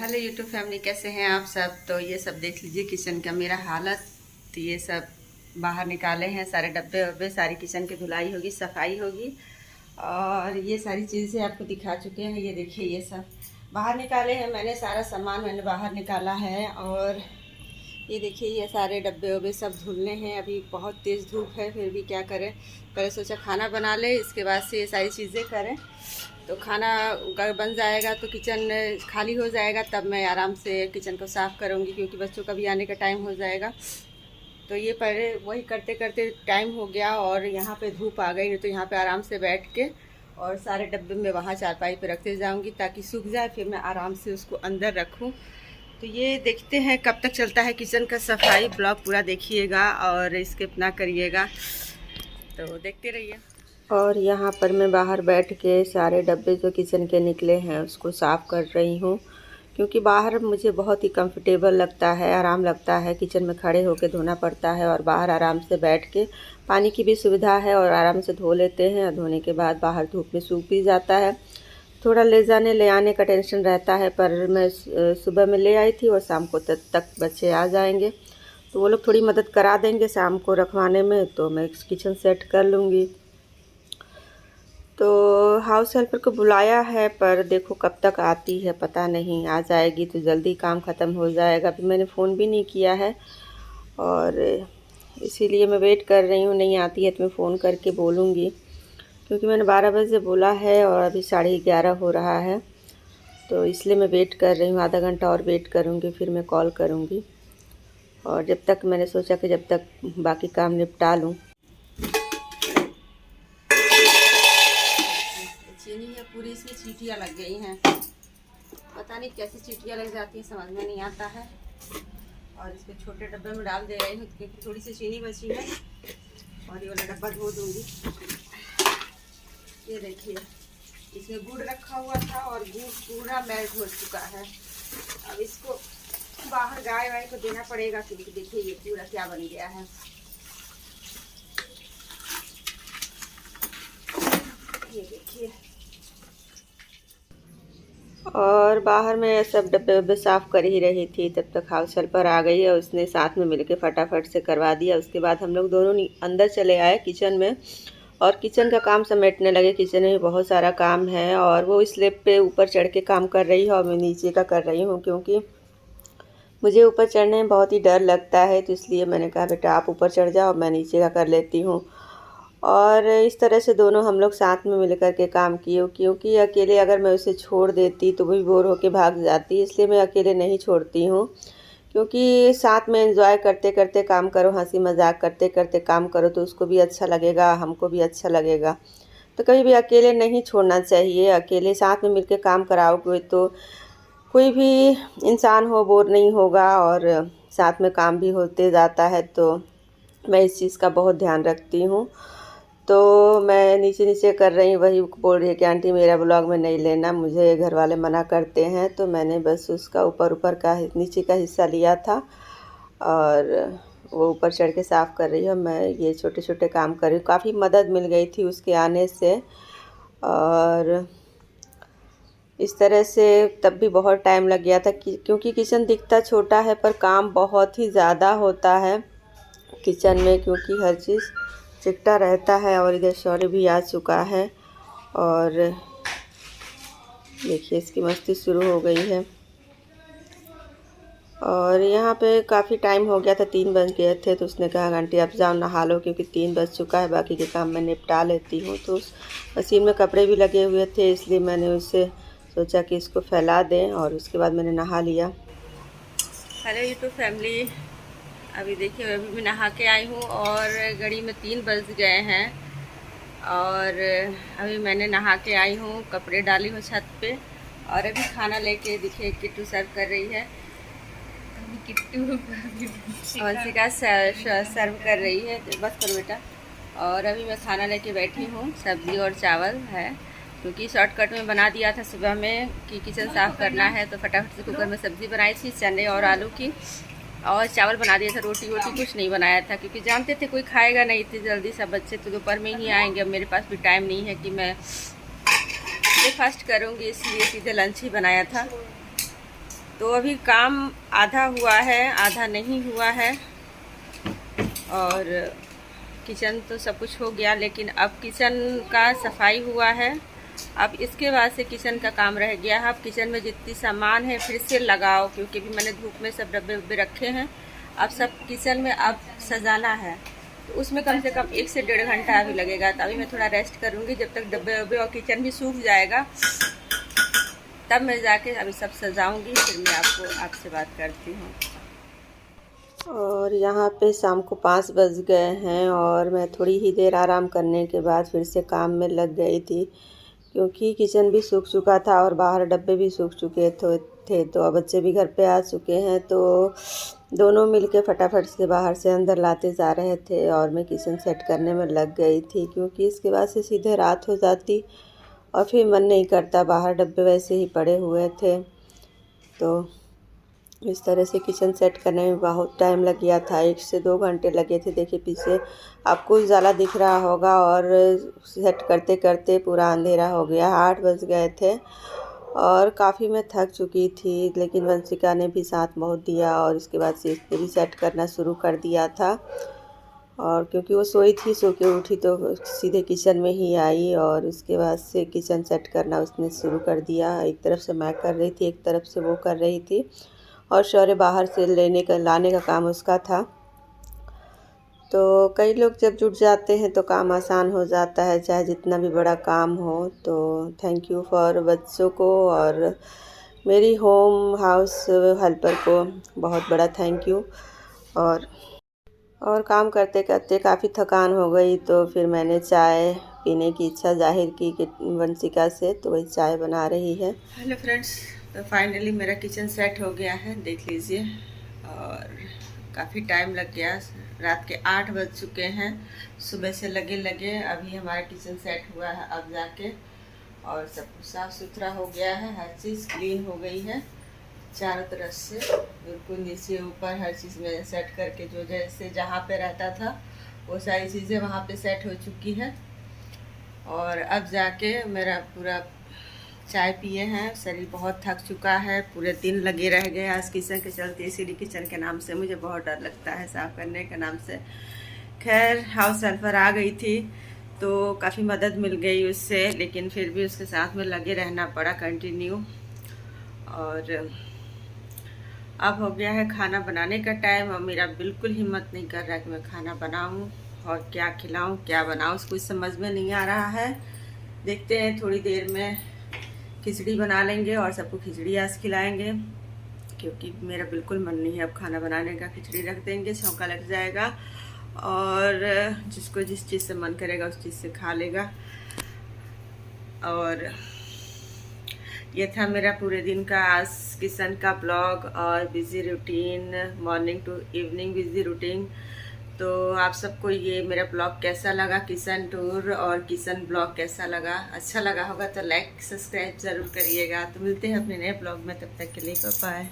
Hello YouTube family, कैसे हैं आप सब। तो ये सब देख लीजिए किचन का मेरा हालत। तो ये सब बाहर निकाले हैं, सारे डब्बे वब्बे, सारी किचन की धुलाई होगी, सफाई होगी। और ये सारी चीज़ें आपको दिखा चुके हैं। ये देखिए ये सब बाहर निकाले हैं मैंने, सारा सामान मैंने बाहर निकाला है। और ये देखिए ये सारे डब्बे वब्बे सब धुलने हैं। अभी बहुत तेज़ धूप है, फिर भी क्या करें। पहले सोचा खाना बना ले, इसके बाद से ये सारी चीज़ें करें। तो खाना बन जाएगा तो किचन खाली हो जाएगा, तब मैं आराम से किचन को साफ़ करूँगी, क्योंकि बच्चों का भी आने का टाइम हो जाएगा। तो ये पहले वही करते करते टाइम हो गया और यहाँ पे धूप आ गई। नहीं तो यहाँ पे आराम से बैठ के और सारे डब्बे में वहाँ चारपाई पे रखते जाऊँगी ताकि सूख जाए, फिर मैं आराम से उसको अंदर रखूँ। तो ये देखते हैं कब तक चलता है किचन का सफाई। ब्लॉग पूरा देखिएगा और स्किप ना करिएगा, तो देखते रहिए। और यहाँ पर मैं बाहर बैठ के सारे डब्बे जो किचन के निकले हैं उसको साफ़ कर रही हूँ, क्योंकि बाहर मुझे बहुत ही कंफर्टेबल लगता है, आराम लगता है। किचन में खड़े होकर धोना पड़ता है और बाहर आराम से बैठ के पानी की भी सुविधा है और आराम से धो लेते हैं। और धोने के बाद बाहर धूप में सूख भी जाता है। थोड़ा ले आने का टेंशन रहता है, पर मैं सुबह में ले आई थी और शाम को तक बच्चे आ जाएंगे तो वो लोग थोड़ी मदद करा देंगे शाम को रखवाने में, तो मैं किचन सेट कर लूँगी। तो हाउस हेल्पर को बुलाया है, पर देखो कब तक आती है पता नहीं। आ जाएगी तो जल्दी काम ख़त्म हो जाएगा। अभी मैंने फ़ोन भी नहीं किया है और इसीलिए मैं वेट कर रही हूँ। नहीं आती है तो मैं फ़ोन करके बोलूँगी, क्योंकि मैंने 12 बजे बोला है और अभी 11:30 हो रहा है। तो इसलिए मैं वेट कर रही हूँ, आधा घंटा और वेट करूँगी, फिर मैं कॉल करूँगी। और जब तक मैंने सोचा कि जब तक बाकी काम निपटा लूँ। चीनी है पूरी, इसमें चींटियाँ लग गई हैं, पता नहीं कैसी चींटियाँ लग जाती हैं, समझ में नहीं आता है। और इसको छोटे डब्बे में डाल दे रही हूँ क्योंकि थोड़ी सी चीनी बची है। और ये वाला डब्बा धो दूँगी। ये देखिए इसमें गुड़ रखा हुआ था और गुड़ पूरा मेल्ट हो चुका है। अब इसको बाहर गाय वाय को देना पड़ेगा, क्योंकि देखिए ये पूरा क्या बन गया है। ये देखिए। और बाहर में सब डब्बे वब्बे साफ़ कर ही रही थी, तब तक हाउस हेल्पर आ गई है। उसने साथ में मिलके फटाफट से करवा दिया। उसके बाद हम लोग दोनों अंदर चले आए किचन में और किचन का काम समेटने लगे। किचन में बहुत सारा काम है और वो स्लैब पे ऊपर चढ़ के काम कर रही है और मैं नीचे का कर रही हूँ, क्योंकि मुझे ऊपर चढ़ने में बहुत ही डर लगता है। तो इसलिए मैंने कहा बेटा आप ऊपर चढ़ जाओ, मैं नीचे का कर लेती हूँ। और इस तरह से दोनों हम लोग साथ में मिल कर के काम किए, क्योंकि अकेले अगर मैं उसे छोड़ देती तो वही बोर होके भाग जाती। इसलिए मैं अकेले नहीं छोड़ती हूँ, क्योंकि साथ में एंजॉय करते करते काम करो, हंसी मजाक करते करते काम करो तो उसको भी अच्छा लगेगा, हमको भी अच्छा लगेगा। तो कभी भी अकेले नहीं छोड़ना चाहिए। अकेले साथ में मिलकर काम कराओगे तो कोई भी इंसान हो बोर नहीं होगा और साथ में काम भी होते जाता है। तो मैं इस चीज़ का बहुत ध्यान रखती हूँ। तो मैं नीचे नीचे कर रही हूँ, वही बोल रही है कि आंटी मेरा ब्लॉग में नहीं लेना, मुझे घर वाले मना करते हैं। तो मैंने बस उसका ऊपर का नीचे का हिस्सा लिया था और वो ऊपर चढ़ के साफ़ कर रही है। मैं ये छोटे छोटे काम कर रही हूँ। काफ़ी मदद मिल गई थी उसके आने से। और इस तरह से तब भी बहुत टाइम लग गया था, क्योंकि किचन दिखता छोटा है पर काम बहुत ही ज़्यादा होता है किचन में, क्योंकि हर चीज़ चिकटा रहता है। और इधर शौर्य भी आ चुका है और देखिए इसकी मस्ती शुरू हो गई है। और यहाँ पे काफ़ी टाइम हो गया था, 3 बज गए थे। तो उसने कहा आंटी आप जाओ नहा लो, क्योंकि 3 बज चुका है, बाकी के काम मैं निपटा लेती हूँ। तो उस मशीन में कपड़े भी लगे हुए थे, इसलिए मैंने उससे सोचा कि इसको फैला दें और उसके बाद मैंने नहा लिया। हेलो यूट्यूब फैमिली, अभी देखिए अभी मैं नहा के आई हूँ और घड़ी में 3 बज गए हैं। और अभी मैंने नहा के आई हूँ, कपड़े डाली हूँ छत पे और अभी खाना लेके देखिए किट्टू सर्व कर रही है। किट्टू वंशिका सर्व कर रही है, बस करो बेटा। और अभी मैं खाना लेके बैठी हूँ, सब्ज़ी और चावल है, क्योंकि शॉर्टकट में बना दिया था सुबह में कि किचन साफ़ करना है। तो फटाफट से कुकर में सब्ज़ी बनाई थी चने और आलू की, और चावल बना दिया था। रोटी वोटी कुछ नहीं बनाया था, क्योंकि जानते थे कोई खाएगा नहीं इतनी जल्दी, सब बच्चे तो दोपहर में ही आएंगे। अब मेरे पास भी टाइम नहीं है कि मैं ब्रेकफास्ट करूँगी, इसलिए सीधे लंच ही बनाया था। तो अभी काम आधा हुआ है, आधा नहीं हुआ है। और किचन तो सब कुछ हो गया, लेकिन अब किचन का सफाई हुआ है। अब इसके बाद से किचन का काम रह गया है। अब किचन में जितनी सामान है फिर से लगाओ, क्योंकि भी मैंने धूप में सब डब्बे उब्बे रखे हैं। अब सब किचन में अब सजाना है, तो उसमें कम से कम 1 से 1.5 घंटा अभी लगेगा। तो अभी मैं थोड़ा रेस्ट करूँगी, जब तक डब्बे उब्बे और किचन भी सूख जाएगा तब मैं जाके अभी सब सजाऊँगी, फिर मैं आपसे बात करती हूँ। और यहाँ पे शाम को 5 बज गए हैं और मैं थोड़ी ही देर आराम करने के बाद फिर से काम में लग गई थी, क्योंकि किचन भी सूख चुका था और बाहर डब्बे भी सूख चुके थे। तो अब बच्चे भी घर पे आ चुके हैं, तो दोनों मिलके फटाफट से बाहर से अंदर लाते जा रहे थे और मैं किचन सेट करने में लग गई थी, क्योंकि इसके बाद से सीधे रात हो जाती और फिर मन नहीं करता। बाहर डब्बे वैसे ही पड़े हुए थे, तो इस तरह से किचन सेट करने में बहुत टाइम लग गया था। 1 से 2 घंटे लगे थे। देखिए पीछे आपको उजाला दिख रहा होगा, और सेट करते करते पूरा अंधेरा हो गया। 8 बज गए थे और काफ़ी मैं थक चुकी थी, लेकिन वंशिका ने भी साथ बहुत दिया और इसके बाद से इसने भी सेट करना शुरू कर दिया था। और क्योंकि वो सोई थी, सो के उठी तो सीधे किचन में ही आई और उसके बाद से किचन सेट करना उसने शुरू कर दिया। एक तरफ से मैं कर रही थी, एक तरफ से वो कर रही थी, और शौर्य बाहर से लाने का काम उसका था। तो कई लोग जब जुट जाते हैं तो काम आसान हो जाता है, चाहे जितना भी बड़ा काम हो। तो थैंक यू फॉर बच्चों को और मेरी होम हाउस हेल्पर को बहुत बड़ा थैंक यू। और काम करते करते काफ़ी थकान हो गई, तो फिर मैंने चाय पीने की इच्छा जाहिर की कि वंशिका से, तो वही चाय बना रही है। हेलो फ्रेंड्स, तो फाइनली मेरा किचन सेट हो गया है, देख लीजिए। और काफ़ी टाइम लग गया, रात के 8 बज चुके हैं। सुबह से लगे अभी हमारा किचन सेट हुआ है अब जाके, और सब कुछ साफ़ सुथरा हो गया है। हर चीज़ क्लीन हो गई है चारों तरफ से, बिल्कुल नीचे ऊपर हर चीज़ में सेट करके, जो जैसे जहाँ पे रहता था वो सारी चीज़ें वहाँ पे सेट हो चुकी है। और अब जाके मेरा पूरा चाय पिए हैं, शरीर बहुत थक चुका है, पूरे दिन लगे रह गए आज किचन के चलते। इसीलिए किचन के नाम से मुझे बहुत डर लगता है साफ़ करने के नाम से। खैर हाउस हेल्पर आ गई थी तो काफ़ी मदद मिल गई उससे, लेकिन फिर भी उसके साथ में लगे रहना पड़ा कंटिन्यू। और अब हो गया है खाना बनाने का टाइम, और मेरा बिल्कुल हिम्मत नहीं कर रहा कि मैं खाना बनाऊं और क्या खिलाऊं, क्या बनाऊं, कुछ समझ में नहीं आ रहा है। देखते हैं, थोड़ी देर में खिचड़ी बना लेंगे और सबको खिचड़ी आज खिलाएंगे, क्योंकि मेरा बिल्कुल मन नहीं है अब खाना बनाने का। खिचड़ी रख देंगे, छौंका लग जाएगा और जिसको जिस चीज़ से मन करेगा उस चीज़ से खा लेगा। और ये था मेरा पूरे दिन का आज किचन का ब्लॉग और busy routine, morning to evening busy routine. तो आप सबको ये मेरा ब्लॉग कैसा लगा, किचन टूर और किचन ब्लॉग कैसा लगा? अच्छा लगा होगा तो लाइक सब्सक्राइब ज़रूर करिएगा। तो मिलते हैं अपने नए ब्लॉग में, तब तक के लिए बाय।